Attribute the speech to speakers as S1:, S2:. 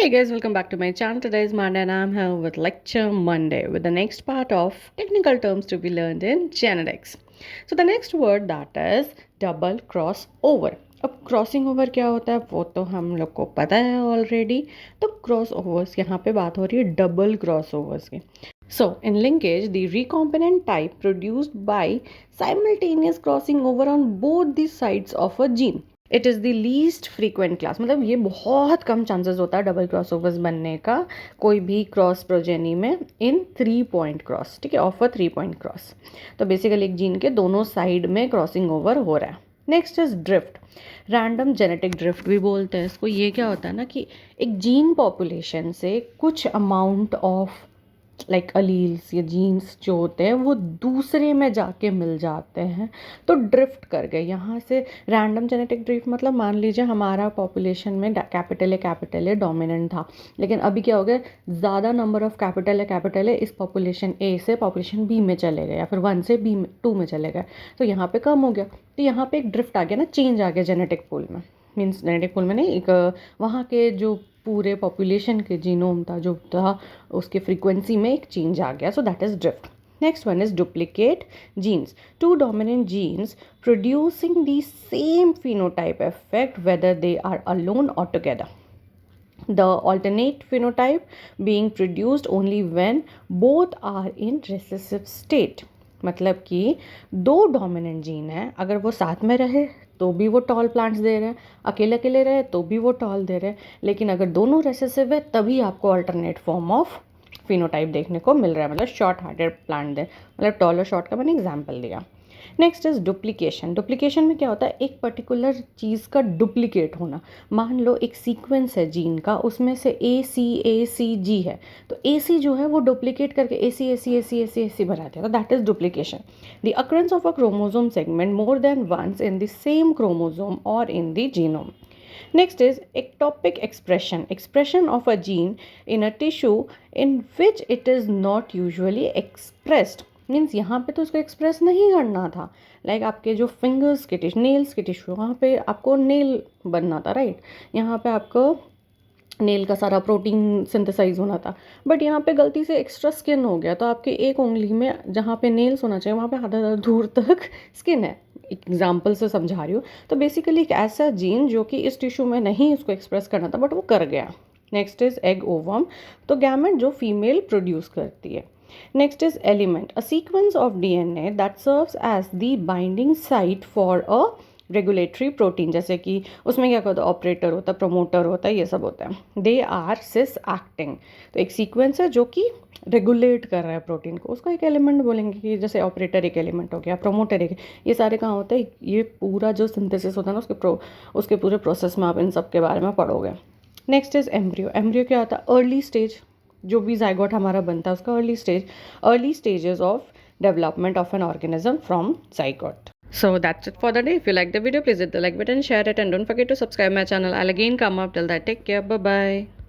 S1: Hey guys, welcome back to my channel. Today is Monday and I'm here with Lecture Monday with the next part of technical terms to be learned in genetics. So the next word that is double crossover. अब crossing over क्या होता है वो तो हम लोग को पता है ऑलरेडी. तो क्रॉस ओवर्स यहाँ पे बात हो रही है डबल क्रॉस ओवर्स की. So in linkage, the recombinant type produced by simultaneous crossing over on both the sides of a gene. It is the least frequent class. मतलब ये बहुत कम चांसेस होता है डबल क्रॉस ओवर्स बनने का कोई भी क्रॉस प्रोजेनी में इन 3 पॉइंट क्रॉस. ठीक है, ऑफ अ 3 पॉइंट क्रॉस. तो बेसिकली एक जीन के दोनों साइड में क्रॉसिंग ओवर हो रहा है. Next is drift. Random genetic drift भी बोलते हैं इसको. ये क्या होता है ना कि एक जीन पॉपुलेशन से कुछ अमाउंट ऑफ लाइक अलील्स या जीन्स जो होते हैं वो दूसरे में जाके मिल जाते हैं तो ड्रिफ्ट कर गए यहाँ से. रैंडम जेनेटिक ड्रिफ्ट मतलब मान लीजिए हमारा पॉपुलेशन में कैपिटल ए डोमिनेंट था, लेकिन अभी क्या हो गया, ज़्यादा नंबर ऑफ कैपिटल ए इस पॉपुलेशन ए से पॉपुलेशन बी में चले गए या फिर 1 से B2 में चले गए, तो यहाँ पे कम हो गया. तो यहाँ पे एक ड्रिफ्ट आ गया ना, चेंज आ गया जेनेटिक पूल में. मीन्स जेनेटिक पूल में नहीं, एक वहाँ के जो पूरे पॉपुलेशन के जीनोम था जो था उसके फ्रीक्वेंसी में एक चेंज आ गया. So that is drift. Next one is duplicate genes. 2 dominant genes producing the same phenotype effect whether they are alone or together. The alternate phenotype being produced only when both are in recessive state. मतलब कि 2 dominant gene है, अगर वो साथ में रहे तो भी वो टॉल प्लांट्स दे रहे हैं, अकेले अकेले रहे तो भी वो टॉल दे रहे हैं, लेकिन अगर दोनों रेसेसिव है तभी आपको अल्टरनेट फॉर्म ऑफ फिनोटाइप देखने को मिल रहा है. मतलब शॉर्ट हार्टेड प्लांट दे, मतलब टॉल और शॉर्ट का मैंने एग्जाम्पल दिया. Next is duplication. डुप्लीकेशन में क्या होता है, एक पर्टिकुलर चीज़ का डुप्लीकेट होना. मान लो एक सीक्वेंस है जीन का, उसमें से ACG है, तो AC जो है वो डुप्लीकेट करके AC बनाते हैं, तो that is duplication. The occurrence of a chromosome segment more than once in the same chromosome or in the genome. Next is ectopic expression. Expression of a gene in a tissue in which it is not usually expressed. Means यहाँ पे तो उसको express नहीं करना था. Like आपके जो fingers के टिश्यू, नेल्स के टिश्यू, वहाँ पे आपको नेल बनना था, राइट. यहाँ पे आपको नेल का सारा प्रोटीन सिंथेसाइज होना था, बट यहाँ पे गलती से एक्स्ट्रा स्किन हो गया, तो आपके एक उंगली में जहाँ पे नेल्स होना चाहिए वहाँ पे आधा दूर तक स्किन है. एग्जाम्पल से समझा रही हूँ. तो बेसिकली एक ऐसा जीन जो कि इस टिश्यू में नहीं उसको एक्सप्रेस करना था बट वो कर गया. Next is egg ovum. तो गैमेट जो फीमेल प्रोड्यूस करती है. Next is element. A sequence of DNA that serves as the binding site for a regulatory protein. जैसे कि उसमें क्या होता है, ऑपरेटर होता है, प्रोमोटर होता है, ये सब होता है. They are cis acting. तो एक सीक्वेंस है जो कि रेगुलेट कर रहा है प्रोटीन को, उसको एक एलिमेंट बोलेंगे. कि जैसे ऑपरेटर एक एलिमेंट हो गया, प्रोमोटर एक, ये सारे कहाँ होते हैं, ये पूरा जो सिंथेसिस होता है ना उसके पूरे प्रोसेस में आप इन सब के बारे में पढ़ोगे. Next is embryo. एम्ब्रियो क्या होता है, अर्ली स्टेज. जो भी जाइगोट हमारा बनता है उसका early stages of development of an organism from zygote. So that's it for the day. If you like the video, please hit the like button, share it, and don't forget to subscribe my channel. I'll again come up. Till that, take care. Bye bye.